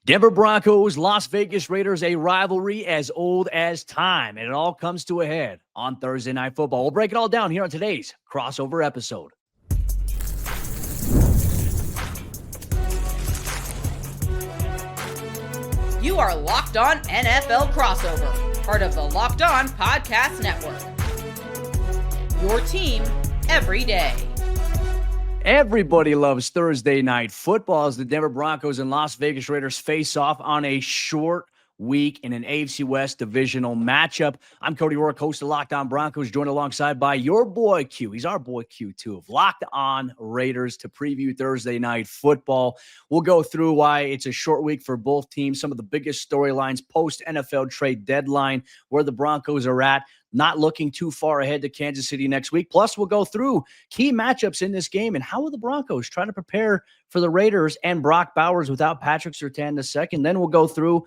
Denver Broncos, Las Vegas Raiders, a rivalry as old as time. And it all comes to a head on Thursday Night Football. We'll break it all down here on today's crossover episode. You are Locked On NFL Crossover, part of the Locked On Podcast Network. Your team every day. Everybody loves Thursday Night Football as the Denver Broncos and Las Vegas Raiders face off on a short week in an AFC West divisional matchup. I'm Cody Roark, host of Locked On Broncos, joined alongside by your boy Q. He's our boy Q, too, of Locked On Raiders to preview Thursday Night Football. We'll go through why it's a short week for both teams, some of the biggest storylines post-NFL trade deadline, where the Broncos are at, not looking too far ahead to Kansas City next week. Plus, we'll go through key matchups in this game and how will the Broncos try to prepare for the Raiders and Brock Bowers without Patrick Surtain II. Then we'll go through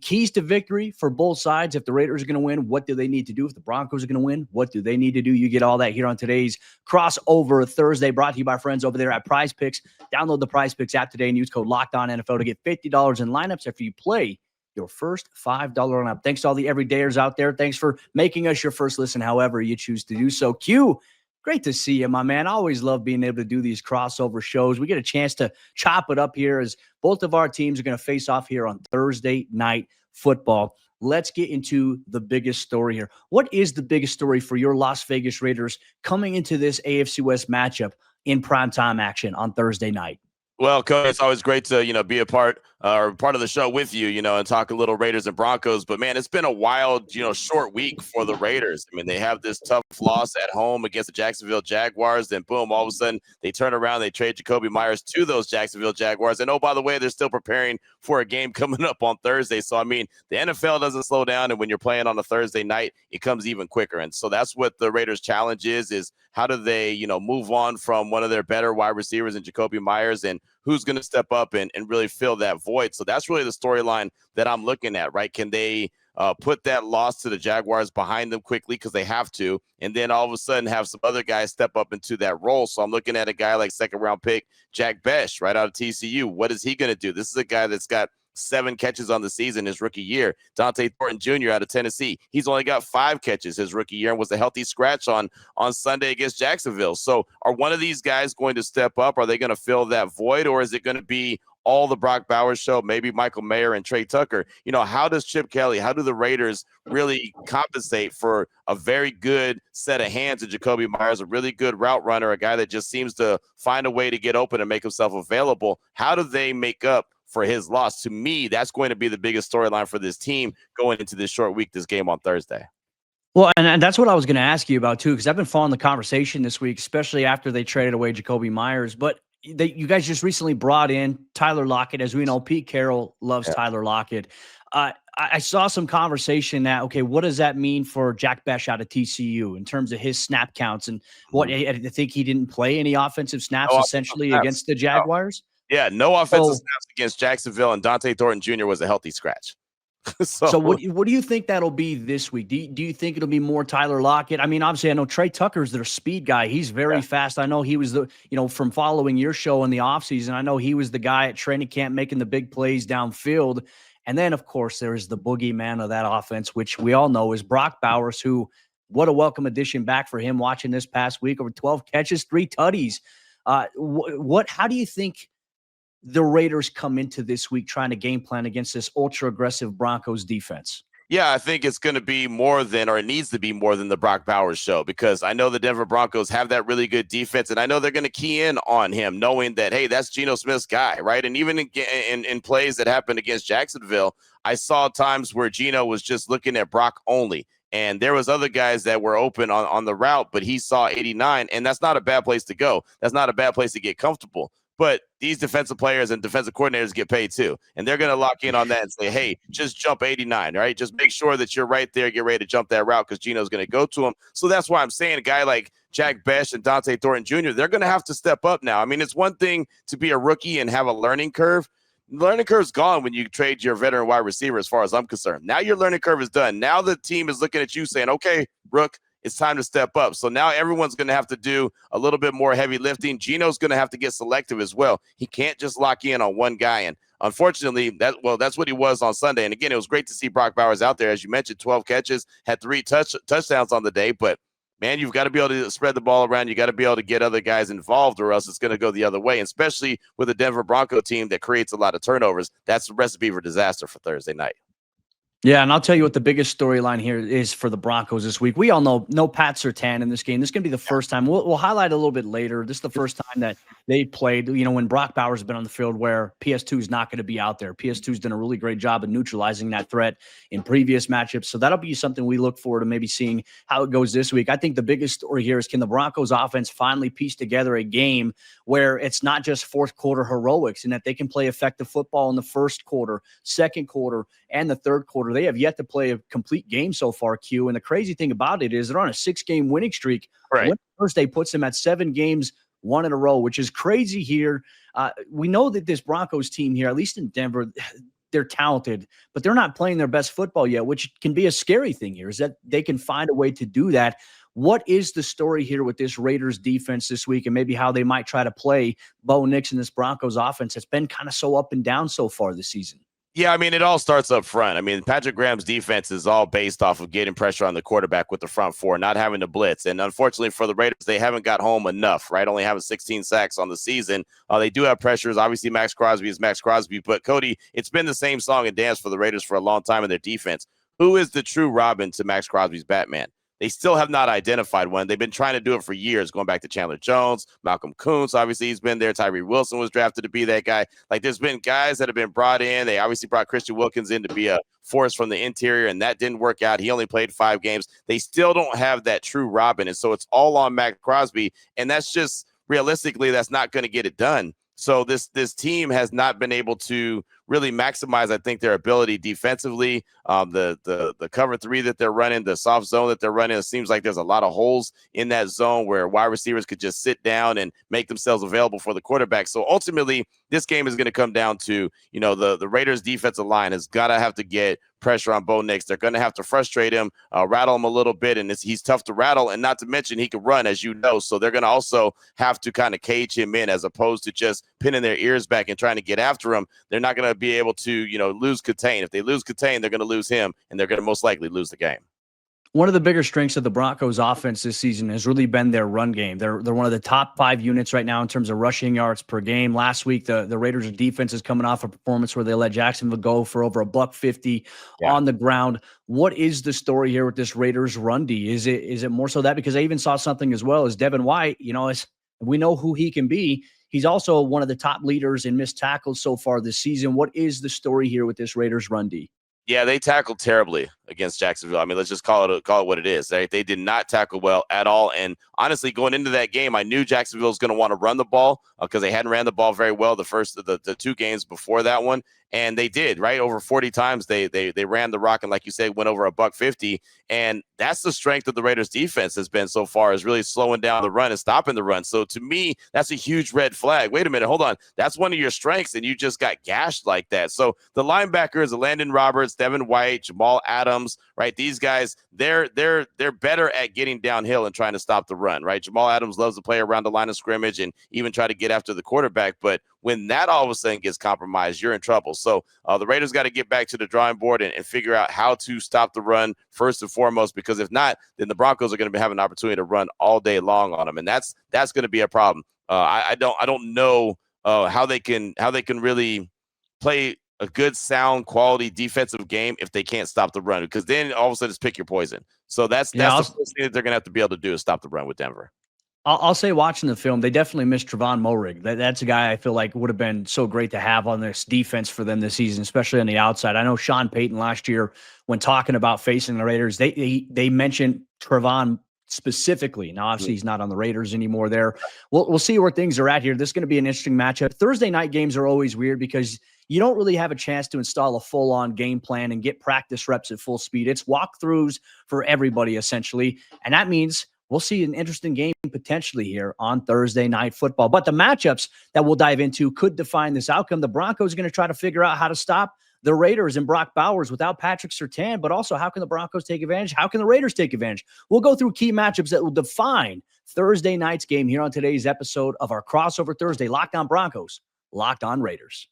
keys to victory for both sides. If the Raiders are going to win, what do they need to do? If the Broncos are going to win, what do they need to do? You get all that here on today's Crossover Thursday, brought to you by friends over there at Prize Picks. Download the Prize Picks app today and use code LOCKEDONNFL to get $50 in lineups after you play your first $5 lineup. Thanks to all the everydayers out there. Thanks for making us your first listen, however you choose to do so. Q, great to see you, my man. I always love being able to do these crossover shows. We get a chance to chop it up here as both of our teams are going to face off here on Thursday Night Football. Let's get into the biggest story here. What is the biggest story for your Las Vegas Raiders coming into this AFC West matchup in primetime action on Thursday night? Well, Coach, it's always great to, be a part of the show with you, and talk a little Raiders and Broncos. But, man, it's been a wild, short week for the Raiders. I mean, they have this tough loss at home against the Jacksonville Jaguars. Then, boom, all of a sudden they turn around, they trade Jakobi Meyers to those Jacksonville Jaguars. And, oh, by the way, they're still preparing for a game coming up on Thursday. So, I mean, the NFL doesn't slow down. And when you're playing on a Thursday night, it comes even quicker. And so that's what the Raiders' challenge is how do they, move on from one of their better wide receivers in Jakobi Meyers, and who's going to step up and really fill that void. So that's really the storyline that I'm looking at, right? Can they put that loss to the Jaguars behind them quickly because they have to, and then all of a sudden have some other guys step up into that role? So I'm looking at a guy like second-round pick Jack Bech right out of TCU. What is he going to do? This is a guy that's got 7 catches on the season his rookie year. Dont'e Thornton Jr. out of Tennessee, he's only got 5 catches his rookie year and was a healthy scratch on Sunday against Jacksonville. So are one of these guys going to step up? Are they going to fill that void, or is it going to be all the Brock Bowers show, maybe Michael Mayer and Trey Tucker? How does Chip Kelly, how do the Raiders really compensate for a very good set of hands in Jakobi Meyers, a really good route runner, a guy that just seems to find a way to get open and make himself available? How do they make up for his loss? To me, that's going to be the biggest storyline for this team going into this short week, this game on Thursday. Well, and that's what I was going to ask you about, too, because I've been following the conversation this week, especially after they traded away Jakobi Meyers. But you guys just recently brought in Tyler Lockett. As we know, Pete Carroll loves Tyler Lockett. I saw some conversation that, okay, what does that mean for Jack Bech out of TCU in terms of his snap counts? And what I think he didn't play any offensive snaps essentially against the Jaguars. Yeah, no offensive snaps against Jacksonville, and Dont'e Thornton Jr. was a healthy scratch. So what do you think that'll be this week? Do you think it'll be more Tyler Lockett? I mean, obviously, I know Trey Tucker's their speed guy. He's very fast. I know he was from following your show in the offseason, I know he was the guy at training camp making the big plays downfield. And then, of course, there is the boogeyman of that offense, which we all know is Brock Bowers, who, what a welcome addition back for him watching this past week. Over 12 catches, 3 tutties. How do you think the Raiders come into this week trying to game plan against this ultra-aggressive Broncos defense? Yeah, I think it's going to be more than, or it needs to be more than, the Brock Bowers show, because I know the Denver Broncos have that really good defense, and I know they're going to key in on him, knowing that, hey, that's Geno Smith's guy, right? And even in plays that happened against Jacksonville, I saw times where Geno was just looking at Brock only, and there was other guys that were open on the route, but he saw 89, and that's not a bad place to go. That's not a bad place to get comfortable. But these defensive players and defensive coordinators get paid too. And they're going to lock in on that and say, hey, just jump 89, right? Just make sure that you're right there, get ready to jump that route because Geno's going to go to him. So that's why I'm saying a guy like Jack Bech and Dont'e Thornton Jr., they're going to have to step up now. I mean, it's one thing to be a rookie and have a learning curve. The learning curve's gone when you trade your veteran wide receiver, as far as I'm concerned. Now your learning curve is done. Now the team is looking at you saying, okay, Rook, it's time to step up. So now everyone's going to have to do a little bit more heavy lifting. Geno's going to have to get selective as well. He can't just lock in on one guy. And unfortunately, that's what he was on Sunday. And again, it was great to see Brock Bowers out there. As you mentioned, 12 catches, had 3 touchdowns on the day. But, man, you've got to be able to spread the ball around. You got to be able to get other guys involved, or else it's going to go the other way, and especially with a Denver Bronco team that creates a lot of turnovers. That's a recipe for disaster for Thursday night. Yeah, and I'll tell you what the biggest storyline here is for the Broncos this week. We all know no Pat Surtain in this game. This is going to be the first time. We'll highlight it a little bit later. This is the first time that they played, when Brock Bowers has been on the field, where PS2 is not going to be out there. PS2's done a really great job of neutralizing that threat in previous matchups. So that'll be something we look forward to maybe seeing how it goes this week. I think the biggest story here is, can the Broncos offense finally piece together a game where it's not just fourth quarter heroics, and that they can play effective football in the first quarter, second quarter, and the third quarter. They have yet to play a complete game so far, Q. And the crazy thing about it is they're on a 6-game winning streak. Right. Thursday puts them at 7 games, 1 in a row, which is crazy here. We know that this Broncos team here, at least in Denver, they're talented, but they're not playing their best football yet, which can be a scary thing here, is that they can find a way to do that. What is the story here with this Raiders defense this week, and maybe how they might try to play Bo Nix and this Broncos offense that's been kind of so up and down so far this season? Yeah, I mean, it all starts up front. I mean, Patrick Graham's defense is all based off of getting pressure on the quarterback with the front four, not having to blitz. And unfortunately for the Raiders, they haven't got home enough, right? Only having 16 sacks on the season. They do have pressures. Obviously, Max Crosby is Max Crosby. But, Cody, it's been the same song and dance for the Raiders for a long time in their defense. Who is the true Robin to Max Crosby's Batman? They still have not identified one. They've been trying to do it for years, going back to Chandler Jones, Malcolm Kuntz. Obviously, he's been there. Tyree Wilson was drafted to be that guy. Like, there's been guys that have been brought in. They obviously brought Christian Wilkins in to be a force from the interior, and that didn't work out. He only played 5 games. They still don't have that true Robin, and so it's all on Max Crosby, and that's just realistically, that's not going to get it done. So this team has not been able to really maximize, I think, their ability defensively. The cover 3 that they're running, the soft zone that they're running, it seems like there's a lot of holes in that zone where wide receivers could just sit down and make themselves available for the quarterback. So ultimately, this game is going to come down to, the Raiders defensive line has got to have to get pressure on Bo Nix. They're going to have to frustrate him, rattle him a little bit, and he's tough to rattle, and not to mention he can run, as you know. So they're going to also have to kind of cage him in, as opposed to just pinning their ears back and trying to get after him. They're not going to be able to, lose Contain. If they lose Contain, they're going to lose him, and they're going to most likely lose the game. One of the bigger strengths of the Broncos offense this season has really been their run game. They're one of the top 5 units right now in terms of rushing yards per game. Last week, the Raiders' defense is coming off a performance where they let Jacksonville go for over $150 on the ground. What is the story here with this Raiders run D? Is it more so that? Because I even saw something as well as Devin White, as we know who he can be. He's also one of the top leaders in missed tackles so far this season. What is the story here with this Raiders run D? Yeah, they tackled terribly against Jacksonville. I mean, let's just call it what it is. They did not tackle well at all. And honestly, going into that game, I knew Jacksonville was going to want to run the ball because they hadn't ran the ball very well the 2 games before that one. And they did, right? Over 40 times they ran the rock, and like you said, went over $150. And that's the strength of the Raiders defense has been so far, is really slowing down the run and stopping the run. So to me, that's a huge red flag. Wait a minute, hold on. That's one of your strengths, and you just got gashed like that. So the linebackers, Landon Roberts, Devin White, Jamal Adams, right? These guys, they're better at getting downhill and trying to stop the run, right? Jamal Adams loves to play around the line of scrimmage and even try to get after the quarterback. But when that all of a sudden gets compromised, you're in trouble. So the Raiders got to get back to the drawing board and figure out how to stop the run first and foremost, because if not, then the Broncos are going to have an opportunity to run all day long on them, and that's going to be a problem. I don't know how they can really play a good, sound, quality defensive game if they can't stop the run, because then all of a sudden it's pick your poison. So that's the first thing that they're going to have to be able to do, is stop the run with Denver. I'll say, watching the film, they definitely missed Trevon Moehrig. That's a guy I feel like would have been so great to have on this defense for them this season, especially on the outside. I know Sean Payton last year, when talking about facing the Raiders, they mentioned Trevon specifically. Now, obviously, he's not on the Raiders anymore there. We'll see where things are at here. This is going to be an interesting matchup. Thursday night games are always weird because you don't really have a chance to install a full-on game plan and get practice reps at full speed. It's walkthroughs for everybody, essentially, and that means we'll see an interesting game potentially here on Thursday Night Football. But the matchups that we'll dive into could define this outcome. The Broncos are going to try to figure out how to stop the Raiders and Brock Bowers without Patrick Surtain, but also how can the Broncos take advantage? How can the Raiders take advantage? We'll go through key matchups that will define Thursday night's game here on today's episode of our Crossover Thursday Locked On Broncos, Locked On Raiders.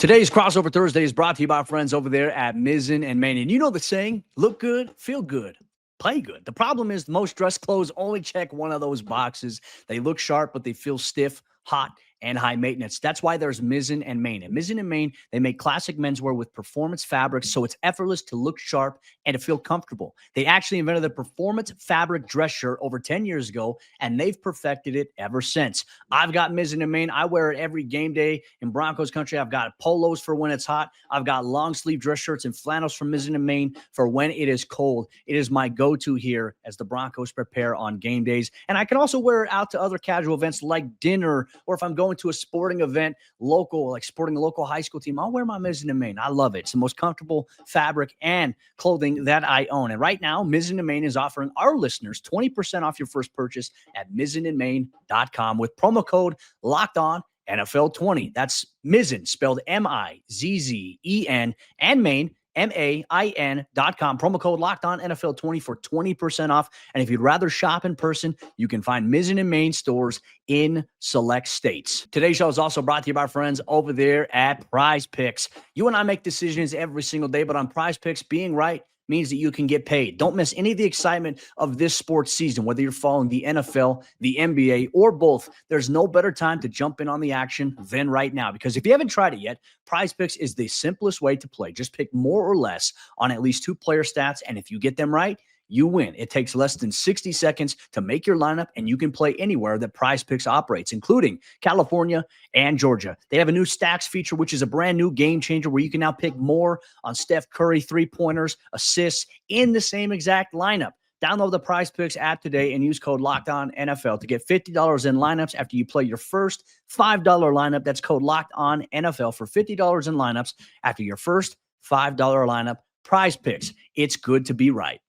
Today's Crossover Thursday is brought to you by our friends over there at Mizzen and Main. And you know the saying, look good, feel good, play good. The problem is most dress clothes only check one of those boxes. They look sharp, but they feel stiff, hot, and high maintenance. That's why there's Mizzen and Main. At Mizzen and Main, they make classic menswear with performance fabrics, so it's effortless to look sharp and to feel comfortable. They actually invented the performance fabric dress shirt over 10 years ago, and they've perfected it ever since. I've got Mizzen and Main. I wear it every game day in Broncos Country. I've got polos for when it's hot. I've got long sleeve dress shirts and flannels from Mizzen and Main for when it is cold. It is my go-to here as the Broncos prepare on game days. And I can also wear it out to other casual events like dinner, or if I'm going to a sporting event local, like sporting a local high school team, I'll wear my Mizzen and Main. I love it. It's the most comfortable fabric and clothing that I own. And right now, Mizzen and Main is offering our listeners 20% off your first purchase at mizzenandmain.com with promo code LOCKEDON NFL20. That's Mizzen, spelled M-I-Z-Z-E-N, and Main, MAIN.com. Promo code LOCKEDON NFL20 for 20% off. And if you'd rather shop in person, you can find Mizzen and Main stores in select states. Today's show is also brought to you by our friends over there at Prize Picks. You and I make decisions every single day, but on Prize Picks, being right means that you can get paid. Don't miss any of the excitement of this sports season, whether you're following the NFL, the NBA, or both. There's no better time to jump in on the action than right now, because if you haven't tried it yet, Prize Picks is the simplest way to play. Just pick more or less on at least two player stats, and if you get them right, you win. It takes less than 60 seconds to make your lineup, and you can play anywhere that Prize Picks operates, including California and Georgia. They have a new stacks feature, which is a brand new game changer where you can now pick more on Steph Curry three-pointers, assists in the same exact lineup. Download the Prize Picks app today and use code LOCKEDONNFL to get $50 in lineups after you play your first $5 lineup. That's code LOCKEDONNFL for $50 in lineups after your first $5 lineup. Prize Picks. It's good to be right.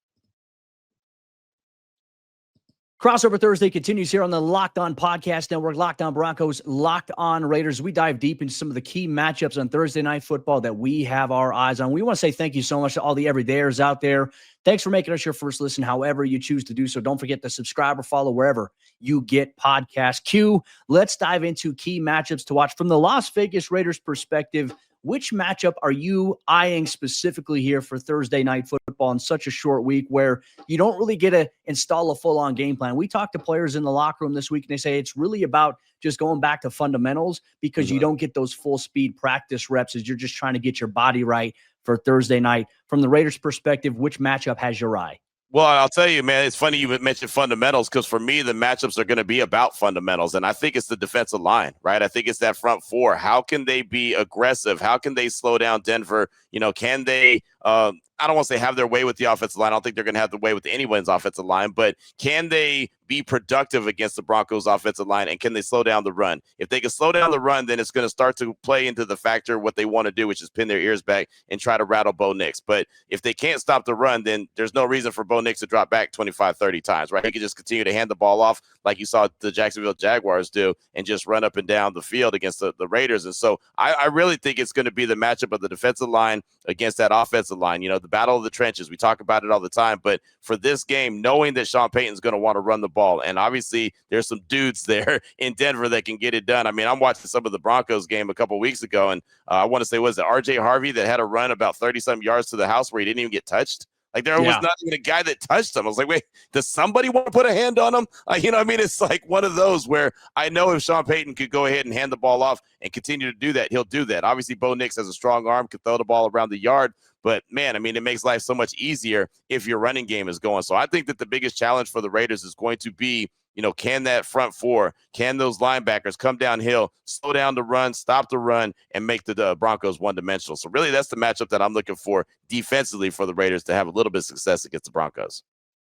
Crossover Thursday continues here on the Locked On Podcast Network. Locked On Broncos, Locked On Raiders. We dive deep into some of the key matchups on Thursday Night Football that we have our eyes on. We want to say thank you so much to all the everydayers out there. Thanks for making us your first listen, however you choose to do so. Don't forget to subscribe or follow wherever you get podcasts. Q, let's dive into key matchups to watch from the Las Vegas Raiders perspective. Which matchup are you eyeing specifically here for Thursday Night Football in such a short week where you don't really get to install a full-on game plan? We talked to players in the locker room this week, and they say it's really about just going back to fundamentals because you don't get those full-speed practice reps as you're just trying to get your body right for Thursday night. From the Raiders' perspective, which matchup has your eye? Well, I'll tell you, man, it's funny you mentioned fundamentals because for me, the matchups are going to be about fundamentals. And I think it's the defensive line, right? I think it's that front four. How can they be aggressive? How can they slow down Denver? You know, can they I don't want to say have their way with the offensive line. I don't think they're going to have the way with anyone's offensive line, but can they be productive against the Broncos offensive line, and can they slow down the run? If they can slow down the run, then it's going to start to play into the factor what they want to do, which is pin their ears back and try to rattle Bo Nix. But if they can't stop the run, then there's no reason for Bo Nix to drop back 25, 30 times, right? He can just continue to hand the ball off like you saw the Jacksonville Jaguars do and just run up and down the field against the Raiders. And so I really think it's going to be the matchup of the defensive line against that offensive line, you know, the battle of the trenches. We talk about it all the time, but for this game, knowing that Sean Payton's going to want to run the ball, and obviously there's some dudes there in Denver that can get it done. I mean, I'm watching some of the Broncos game a couple weeks ago, and I want to say, was it RJ Harvey that had a run about 30-some yards to the house where he didn't even get touched? Like, there was not even a guy that touched him. I was like, wait, does somebody want to put a hand on him? You know what I mean? It's like one of those where I know if Sean Payton could go ahead and hand the ball off and continue to do that, he'll do that. Obviously, Bo Nix has a strong arm, can throw the ball around the yard. But, man, I mean, it makes life so much easier if your running game is going. So I think that the biggest challenge for the Raiders is going to be, you know, can that front four, can those linebackers come downhill, slow down the run, stop the run, and make the Broncos one-dimensional. So really that's the matchup that I'm looking for defensively for the Raiders to have a little bit of success against the Broncos.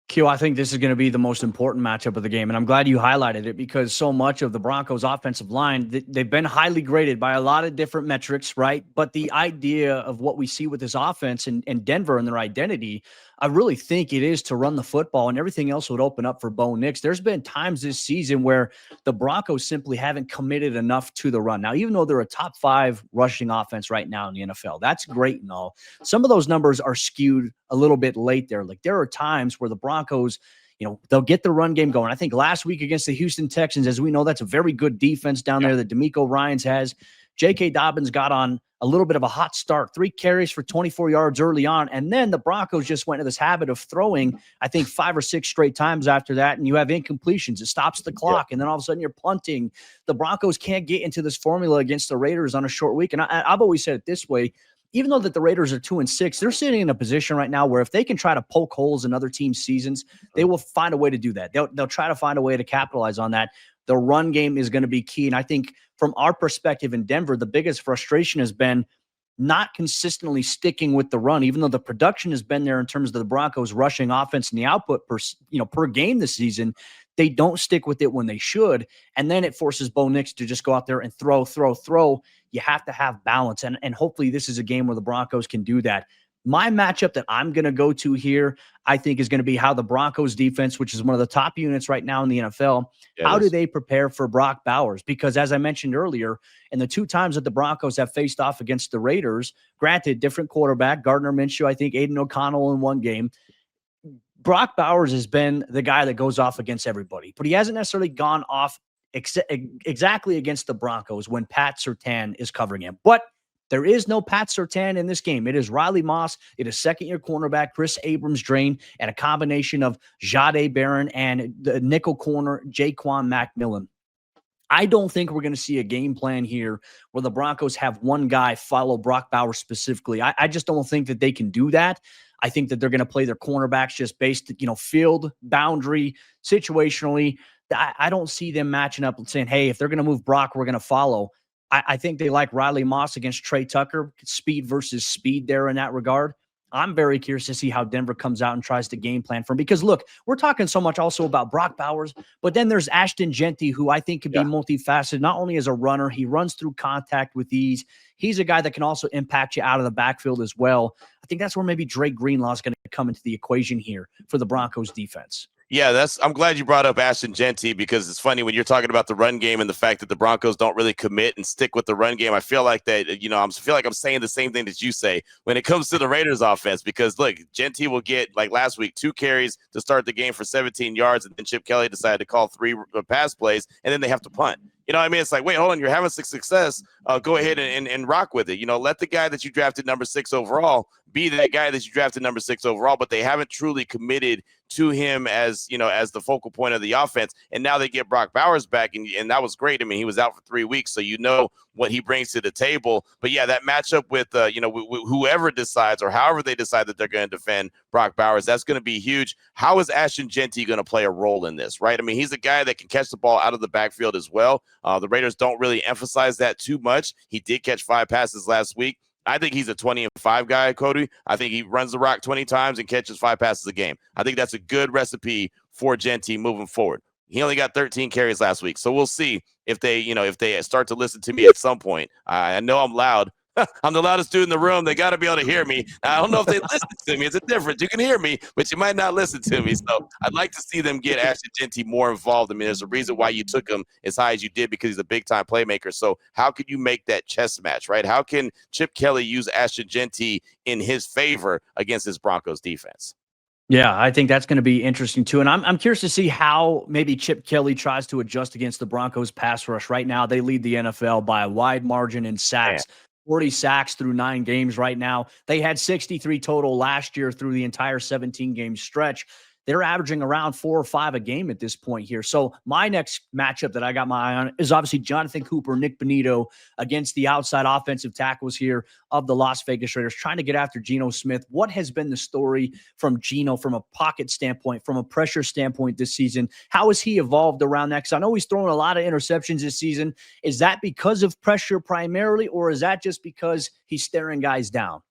Q, I think this is going to be the most important matchup of the game, and I'm glad you highlighted it because so much of the Broncos' offensive line, they've been highly graded by a lot of different metrics, right? But the idea of what we see with this offense and Denver and their identity, I really think it is to run the football, and everything else would open up for Bo Nix. There's been times this season where the Broncos simply haven't committed enough to the run. Now, even though they're a top 5 rushing offense right now in the NFL, that's great and all. Some of those numbers are skewed a little bit late there. Like, there are times where the Broncos, you know, they'll get the run game going. I think last week against the Houston Texans, as we know, that's a very good defense down there that DeMeco Ryans has. J.K. Dobbins got on a little bit of a hot start, 3 carries for 24 yards early on. And then the Broncos just went into this habit of throwing, I think, 5 or 6 straight times after that. And you have incompletions. It stops the clock. And then all of a sudden you're punting. The Broncos can't get into this formula against the Raiders on a short week. And I've always said it this way. Even though that the Raiders are 2-6, they're sitting in a position right now where if they can try to poke holes in other teams' seasons, they will find a way to do that. They'll try to find a way to capitalize on that. The run game is going to be key. And I think from our perspective in Denver, the biggest frustration has been not consistently sticking with the run, even though the production has been there in terms of the Broncos rushing offense and the output per game this season. They don't stick with it when they should. And then it forces Bo Nix to just go out there and throw. You have to have balance. And hopefully this is a game where the Broncos can do that. My matchup that I'm going to go to here, I think, is going to be how the Broncos defense, which is one of the top units right now in the NFL, how do they prepare for Brock Bowers? Because as I mentioned earlier, in the 2 times that the Broncos have faced off against the Raiders, granted, different quarterback, Gardner Minshew, I think Aiden O'Connell in one game, Brock Bowers has been the guy that goes off against everybody, but he hasn't necessarily gone off exactly against the Broncos when Pat Surtain is covering him. But there is no Pat Surtain in this game. It is Riley Moss. It is second-year cornerback Chris Abrams-Drain and a combination of Jahdae Barron and the nickel corner Jaquan McMillan. I don't think we're going to see a game plan here where the Broncos have one guy follow Brock Bowers specifically. I just don't think that they can do that. I think that they're going to play their cornerbacks just based, field, boundary, situationally. I don't see them matching up and saying, hey, if they're going to move Brock, we're going to follow. I think they like Riley Moss against Trey Tucker, speed versus speed there in that regard. I'm very curious to see how Denver comes out and tries to game plan for him. Because, look, we're talking so much also about Brock Bowers, but then there's Ashton Jeanty, who I think could be multifaceted, not only as a runner, he runs through contact with ease. He's a guy that can also impact you out of the backfield as well. I think that's where maybe Drake Greenlaw is going to come into the equation here for the Broncos defense. Yeah, I'm glad you brought up Ashton Jeanty, because it's funny when you're talking about the run game and the fact that the Broncos don't really commit and stick with the run game. I feel like that, I feel like I'm saying the same thing that you say when it comes to the Raiders offense, because look, Jeanty will get, like last week, 2 carries to start the game for 17 yards. And then Chip Kelly decided to call 3 pass plays, and then they have to punt. You know what I mean? It's like, wait, hold on. You're having some success. Go ahead and rock with it. Let the guy that you drafted number 6 overall be that guy that you drafted number 6 overall, but they haven't truly committed to him as the focal point of the offense. And now they get Brock Bowers back, and that was great. I mean, he was out for 3 weeks, so what he brings to the table. But yeah, that matchup with whoever decides, or however they decide that they're going to defend Brock Bowers, that's going to be huge. How is Ashton Jeanty going to play a role in this, right? I mean, he's a guy that can catch the ball out of the backfield as well. The Raiders don't really emphasize that too much. He did catch 5 passes last week. I think he's a 20-5 guy, Cody. I think he runs the rock 20 times and catches 5 passes a game. I think that's a good recipe for Jeanty moving forward. He only got 13 carries last week, so we'll see if they start to listen to me at some point. I know I'm loud. I'm the loudest dude in the room. They got to be able to hear me. I don't know if they listen to me. It's a difference. You can hear me, but you might not listen to me. So I'd like to see them get Ashton Jeanty more involved. I mean, there's a reason why you took him as high as you did, because he's a big-time playmaker. So how could you make that chess match, right? How can Chip Kelly use Ashton Jeanty in his favor against his Broncos defense? Yeah, I think that's going to be interesting too. And I'm curious to see how maybe Chip Kelly tries to adjust against the Broncos pass rush. Right now, they lead the NFL by a wide margin in sacks. 40 sacks through 9 games right now. They had 63 total last year through the entire 17-game stretch. They're averaging around 4 or 5 a game at this point here. So my next matchup that I got my eye on is obviously Jonathan Cooper, Nick Bonitto against the outside offensive tackles here of the Las Vegas Raiders, trying to get after Geno Smith. What has been the story from Geno from a pocket standpoint, from a pressure standpoint this season? How has he evolved around that? Because I know he's throwing a lot of interceptions this season. Is that because of pressure primarily, or is that just because he's staring guys down?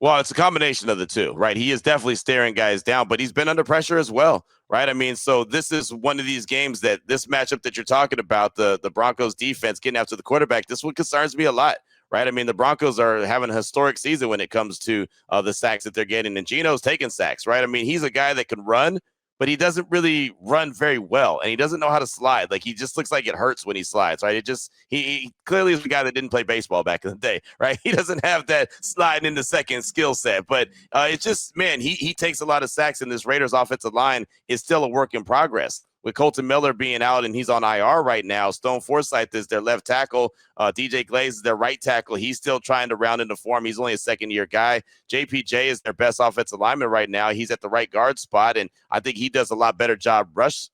Well, it's a combination of the two, right? He is definitely staring guys down, but he's been under pressure as well, right? I mean, so this is one of these games that this matchup that you're talking about, the Broncos defense getting after the quarterback, this one concerns me a lot, right? I mean, the Broncos are having a historic season when it comes to the sacks that they're getting, and Geno's taking sacks, right? I mean, he's a guy that can run, but he doesn't really run very well, and he doesn't know how to slide. Like, he just looks like it hurts when he slides, right? He clearly is the guy that didn't play baseball back in the day, right? He doesn't have that sliding in the second skill set, but it's just, man, he takes a lot of sacks, and this Raiders offensive line is still a work in progress. with Colton Miller being out and he's on IR right now, Stone Forsythe is their left tackle. DJ Glaze is their right tackle. He's still trying to round into form. He's only a second-year guy. JPJ is their best offensive lineman right now. He's at the right guard spot, and I think he does a lot better job rush,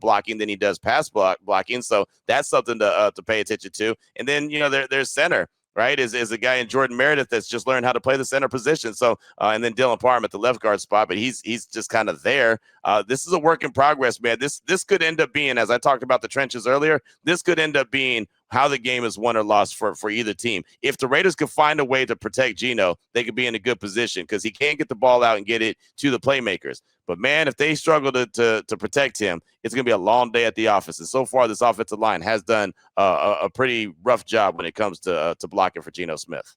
blocking than he does pass blocking. So that's something to pay attention to. And then, there's center. Right, is a guy in Jordan Meredith that's just learned how to play the center position. So, and then Dylan Parham at the left guard spot, but he's just kind of there. This is a work in progress, man. This could end up being, as I talked about the trenches earlier, this could end up being how the game is won or lost for either team. If the Raiders could find a way to protect Geno, they could be in a good position because he can't get the ball out and get it to the playmakers. But, man, if they struggle to protect him, it's going to be a long day at the office. And so far, this offensive line has done a pretty rough job when it comes to blocking for Geno Smith.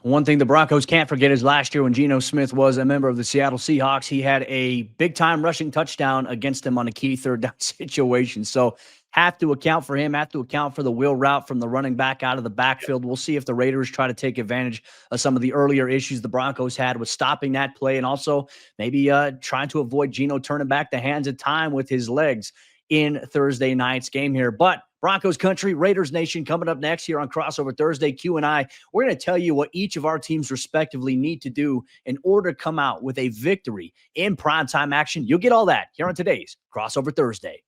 One thing the Broncos can't forget is last year when Geno Smith was a member of the Seattle Seahawks, he had a big-time rushing touchdown against them on a key third down situation. So have to account for him, have to account for the wheel route from the running back out of the backfield. We'll see if the Raiders try to take advantage of some of the earlier issues the Broncos had with stopping that play and also maybe trying to avoid Geno turning back the hands of time with his legs in Thursday night's game here. But Broncos Country, Raiders Nation coming up next here on Crossover Thursday. Q and I, we're going to tell you what each of our teams respectively need to do in order to come out with a victory in primetime action. You'll get all that here on today's Crossover Thursday.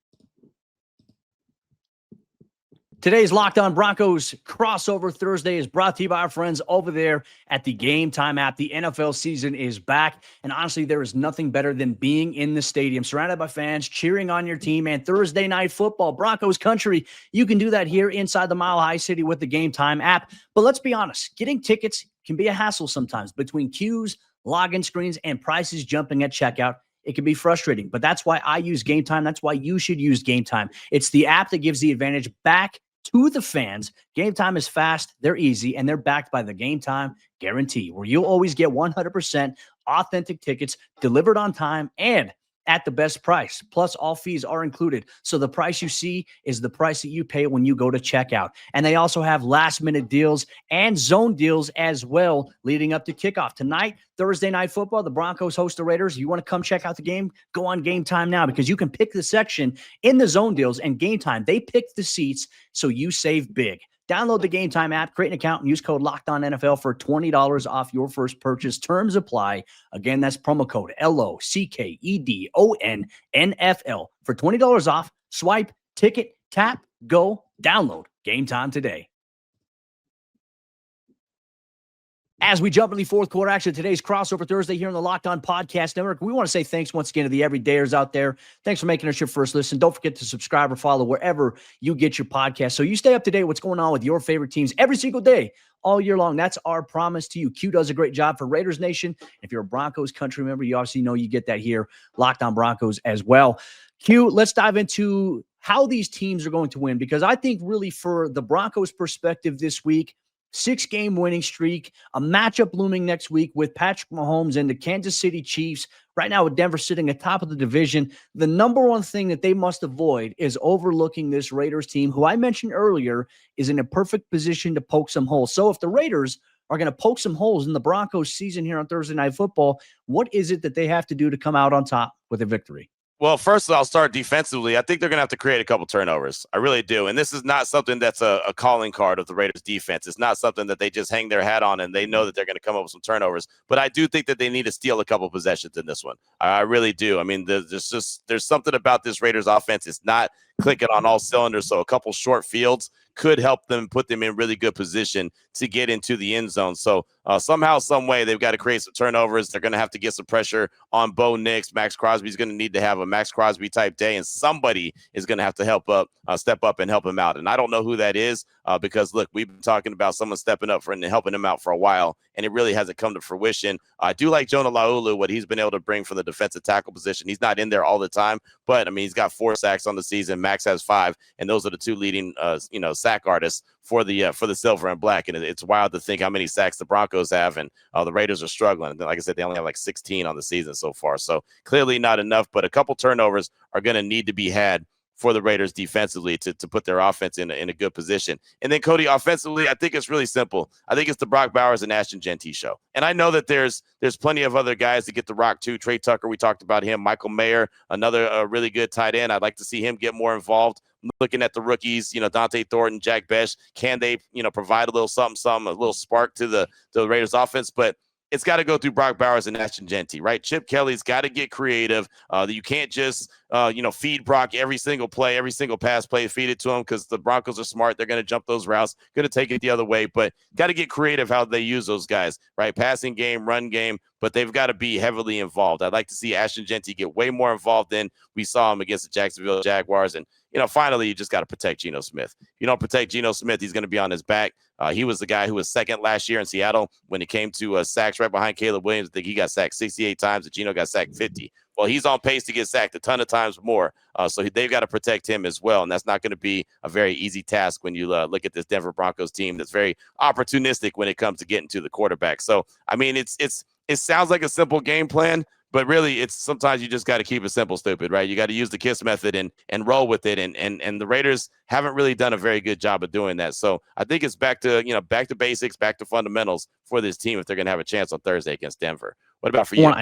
Today's Locked On Broncos Crossover Thursday is brought to you by our friends over there at the Game Time app. The NFL season is back, and honestly, there is nothing better than being in the stadium, surrounded by fans, cheering on your team, and Thursday Night Football, Broncos Country. You can do that here inside the Mile High City with the Game Time app. But let's be honest, getting tickets can be a hassle sometimes between queues, login screens, and prices jumping at checkout. It can be frustrating, but that's why I use Game Time. That's why you should use Game Time. It's the app that gives the advantage back to the fans. Game Time is fast, they're easy, and they're backed by the Game Time guarantee, where you'll always get 100% authentic tickets delivered on time and at the best price. Plus, all fees are included. So the price you see is the price that you pay when you go to checkout. And they also have last-minute deals and zone deals as well leading up to kickoff. Tonight, Thursday Night Football, the Broncos host the Raiders. You want to come check out the game? Go on Game Time now because you can pick the section in the zone deals, and Game Time, they pick the seats so you save big. Download the Game Time app, create an account, and use code LOCKEDONNFL for $20 off your first purchase. Terms apply. Again, that's promo code LOCKEDONNFL for $20 off. Swipe, ticket, tap, go, download Game Time today. As we jump into the fourth quarter action, today's Crossover Thursday here on the Locked On Podcast Network, we want to say thanks once again to the everydayers out there. Thanks for making us your first listen. Don't forget to subscribe or follow wherever you get your podcast so you stay up to date with what's going on with your favorite teams every single day, all year long. That's our promise to you. Q does a great job for Raiders Nation. If you're a Broncos Country member, you obviously know you get that here, Locked On Broncos as well. Q, let's dive into how these teams are going to win, because I think really for the Broncos perspective this week, 6-game winning streak, a matchup looming next week with Patrick Mahomes and the Kansas City Chiefs. Right now with Denver sitting atop of the division, the number one thing that they must avoid is overlooking this Raiders team, who I mentioned earlier is in a perfect position to poke some holes. So if the Raiders are going to poke some holes in the Broncos season here on Thursday Night Football, what is it that they have to do to come out on top with a victory? Well, first I'll start defensively. I think they're going to have to create a couple turnovers. I really do. And this is not something that's a calling card of the Raiders defense. It's not something that they just hang their hat on and they know that they're going to come up with some turnovers. But I do think that they need to steal a couple possessions in this one. I really do. I mean, there's something about this Raiders offense. It's not clicking on all cylinders. So a couple short fields could help them, put them in really good position to get into the end zone. So somehow, some way, they've got to create some turnovers. They're going to have to get some pressure on Bo Nix. Max Crosby's going to need to have a Max Crosby type day, and somebody is going to have to step up and help him out. And I don't know who that is because, look, we've been talking about someone stepping up and helping him out for a while, and it really hasn't come to fruition. I do like Jonah Laulu, what he's been able to bring from the defensive tackle position. He's not in there all the time, but, I mean, he's got 4 sacks on the season. Max has 5, and those are the 2 leading, sack artists for the silver and black. And it's wild to think how many sacks the Broncos have, and the Raiders are struggling. And like I said, they only have like 16 on the season so far. So clearly not enough, but a couple turnovers are going to need to be had for the Raiders defensively to put their offense in a good position. And then, Cody, offensively, I think it's really simple. I think it's the Brock Bowers and Ashton Jeanty show. And I know that there's plenty of other guys to get the rock too. Trey Tucker, we talked about him. Michael Mayer, another really good tight end. I'd like to see him get more involved. Looking at the rookies, Dante Thornton, Jack Besh, can they, provide a little something, a little spark to the Raiders offense? But it's got to go through Brock Bowers and Ashton Jeanty, right? Chip Kelly's got to get creative. You can't just, feed Brock every single play, every single pass play, feed it to him, because the Broncos are smart. They're going to jump those routes, going to take it the other way, but got to get creative how they use those guys, right? Passing game, run game, but they've got to be heavily involved. I'd like to see Ashton Jeanty get way more involved than we saw him against the Jacksonville Jaguars. And, finally, you just got to protect Geno Smith. If you don't protect Geno Smith, he's going to be on his back. He was the guy who was second last year in Seattle when it came to sacks, right behind Caleb Williams. I think he got sacked 68 times and Geno got sacked 50. Well, he's on pace to get sacked a ton of times more. So they've got to protect him as well. And that's not going to be a very easy task when you look at this Denver Broncos team that's very opportunistic when it comes to getting to the quarterback. So, I mean, it sounds like a simple game plan, but really it's sometimes you just got to keep it simple, stupid, right? You got to use the KISS method and roll with it. And the Raiders haven't really done a very good job of doing that. So I think it's back to basics, back to fundamentals for this team if they're going to have a chance on Thursday against Denver. What about for you?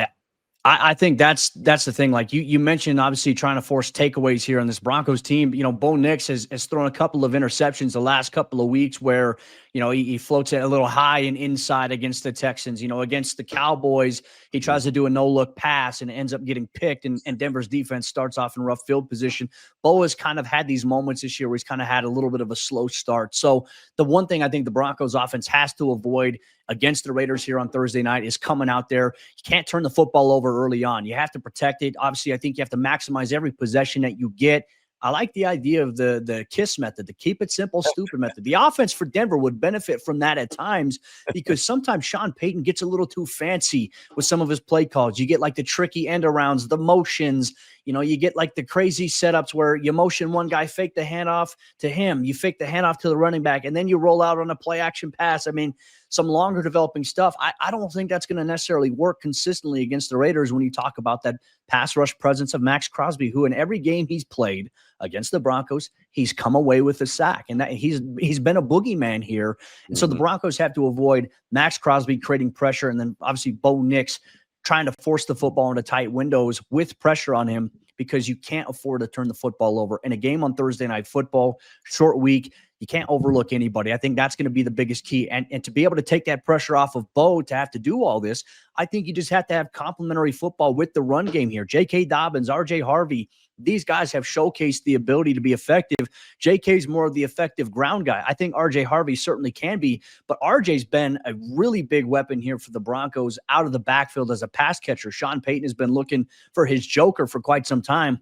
I think that's the thing. Like you mentioned, obviously trying to force takeaways here on this Broncos team. Bo Nix has thrown a couple of interceptions the last couple of weeks where, he floats it a little high and inside against the Texans. Against the Cowboys, he tries to do a no-look pass and ends up getting picked, and Denver's defense starts off in rough field position. Bo has kind of had these moments this year where he's kind of had a little bit of a slow start. So the one thing I think the Broncos offense has to avoid against the Raiders here on Thursday night is coming out there. You can't turn the football over early on. You have to protect it. Obviously, I think you have to maximize every possession that you get. I like the idea of the KISS method, the keep it simple, stupid method. The offense for Denver would benefit from that at times because sometimes Sean Payton gets a little too fancy with some of his play calls. You get like the tricky end arounds, the motions. You get like the crazy setups where you motion one guy, fake the handoff to him, you fake the handoff to the running back, and then you roll out on a play action pass. I mean, some longer developing stuff. I don't think that's going to necessarily work consistently against the Raiders when you talk about that pass rush presence of Max Crosby, who in every game he's played against the Broncos, he's come away with a sack, and that he's been a boogeyman here. And so the Broncos have to avoid Max Crosby creating pressure, and then obviously Bo Nix trying to force the football into tight windows with pressure on him, because you can't afford to turn the football over. In a game on Thursday Night Football, short week, you can't overlook anybody. I think that's going to be the biggest key. And to be able to take that pressure off of Bo to have to do all this, I think you just have to have complementary football with the run game here. J.K. Dobbins, R.J. Harvey, these guys have showcased the ability to be effective. J.K.'s more of the effective ground guy. I think R.J. Harvey certainly can be, but R.J.'s been a really big weapon here for the Broncos out of the backfield as a pass catcher. Sean Payton has been looking for his joker for quite some time.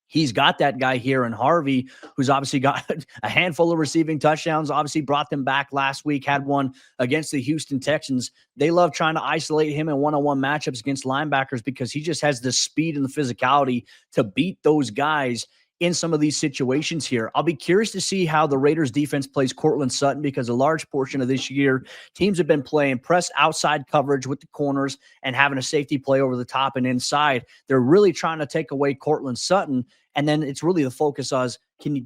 He's got that guy here in Harvey, who's obviously got a handful of receiving touchdowns, obviously brought them back last week, had one against the Houston Texans. They love trying to isolate him in one-on-one matchups against linebackers because he just has the speed and the physicality to beat those guys in some of these situations here. I'll be curious to see how the Raiders defense plays Courtland Sutton, because a large portion of this year, teams have been playing press outside coverage with the corners and having a safety play over the top and inside. They're really trying to take away Courtland Sutton. And then it's really the focus on,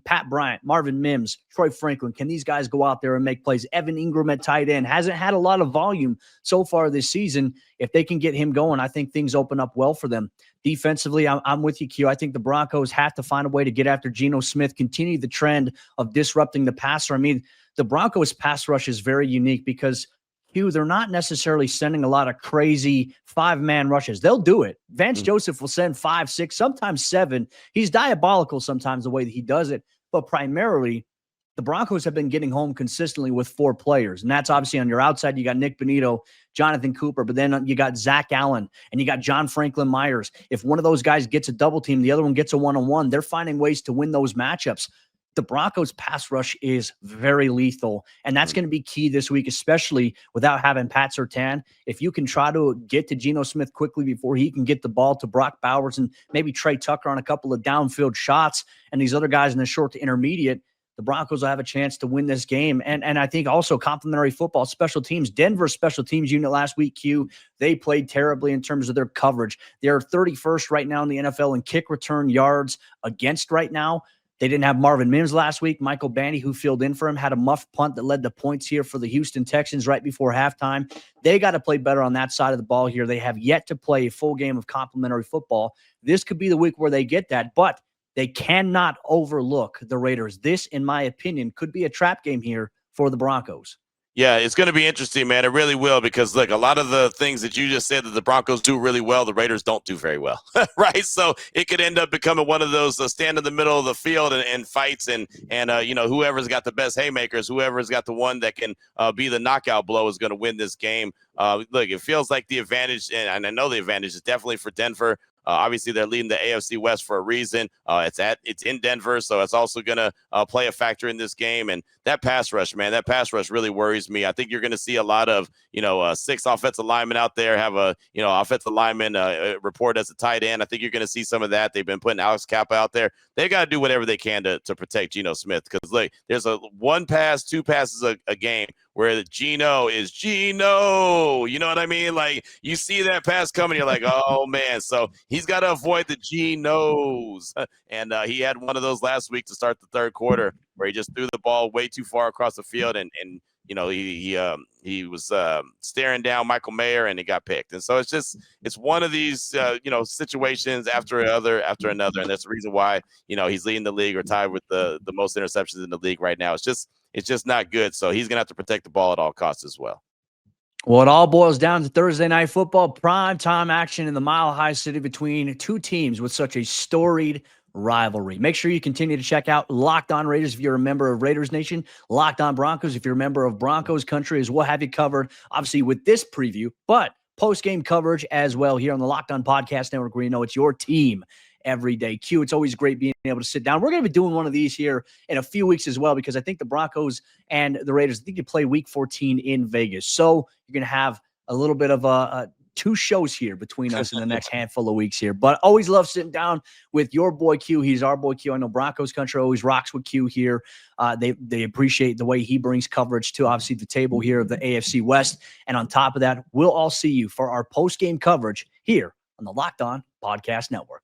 Pat Bryant, Marvin Mims, Troy Franklin, can these guys go out there and make plays? Evan Ingram at tight end hasn't had a lot of volume so far this season. If they can get him going, I think things open up well for them. Defensively, I'm with you, Q. I think the Broncos have to find a way to get after Geno Smith, continue the trend of disrupting the passer. I mean, the Broncos pass rush is very unique because they're not necessarily sending a lot of crazy five-man rushes. They'll do it. Vance Joseph will send 5, 6, sometimes 7. He's diabolical sometimes the way that he does it. But primarily, the Broncos have been getting home consistently with 4 players. And that's obviously on your outside. You got Nick Bonitto, Jonathon Cooper, but then you got Zach Allen and you got John Franklin Myers. If one of those guys gets a double team, the other one gets a one-on-one, they're finding ways to win those matchups. The Broncos pass rush is very lethal, and that's going to be key this week, especially without having Pat Surtain. If you can try to get to Geno Smith quickly before he can get the ball to Brock Bowers and maybe Trey Tucker on a couple of downfield shots and these other guys in the short to intermediate, the Broncos will have a chance to win this game. And I think also complementary football, special teams. Denver's special teams unit last week, Q, they played terribly in terms of their coverage. They're 31st right now in the NFL in kick return yards against right now. They didn't have Marvin Mims last week. Michael Bandy, who filled in for him, had a muffed punt that led to points here for the Houston Texans right before halftime. They got to play better on that side of the ball here. They have yet to play a full game of complimentary football. This could be the week where they get that, but they cannot overlook the Raiders. This, in my opinion, could be a trap game here for the Broncos. Yeah, it's going to be interesting, man. It really will, because look, a lot of the things that you just said that the Broncos do really well, the Raiders don't do very well, right? So it could end up becoming one of those stand in the middle of the field and fights, and whoever's got the best haymakers, whoever's got the one that can be the knockout blow is going to win this game. Look, it feels like the advantage, and I know the advantage is definitely for Denver. Obviously, they're leading the AFC West for a reason. It's in Denver, so it's also going to play a factor in this game. And that pass rush, man, that pass rush really worries me. I think you're going to see a lot of 6 offensive linemen out there have a offensive lineman report as a tight end. I think you're going to see some of that. They've been putting Alex Kappa out there. They got to do whatever they can to protect Geno Smith, because look, there's a 1 pass, 2 passes a game where the Geno is Geno. You know what I mean? Like, you see that pass coming, you're like, oh, man. So he's got to avoid the Genos. And he had one of those last week to start the third quarter where he just threw the ball way too far across the field. And he was staring down Michael Mayer, and he got picked. And so it's one of these, situations after another. And that's the reason why, he's leading the league or tied with the most interceptions in the league right now. It's just not good. So he's going to have to protect the ball at all costs as well. Well, it all boils down to Thursday night football, prime time action in the Mile High City between two teams with such a storied rivalry. Make sure you continue to check out Locked On Raiders if you're a member of Raiders Nation, Locked On Broncos if you're a member of Broncos Country, as we'll have you covered, obviously, with this preview, but post-game coverage as well here on the Locked On Podcast Network, where you know it's your team every day. Q, it's always great being able to sit down. We're going to be doing one of these here in a few weeks as well, because I think the Broncos and the Raiders, I think you play week 14 in Vegas. So you're going to have a little bit of 2 shows here between us in the next handful of weeks here. But always love sitting down with your boy Q. He's our boy Q. I know Broncos Country always rocks with Q here. They appreciate the way he brings coverage to, obviously, the table here of the AFC West. And on top of that, we'll all see you for our post-game coverage here on the Locked On Podcast Network.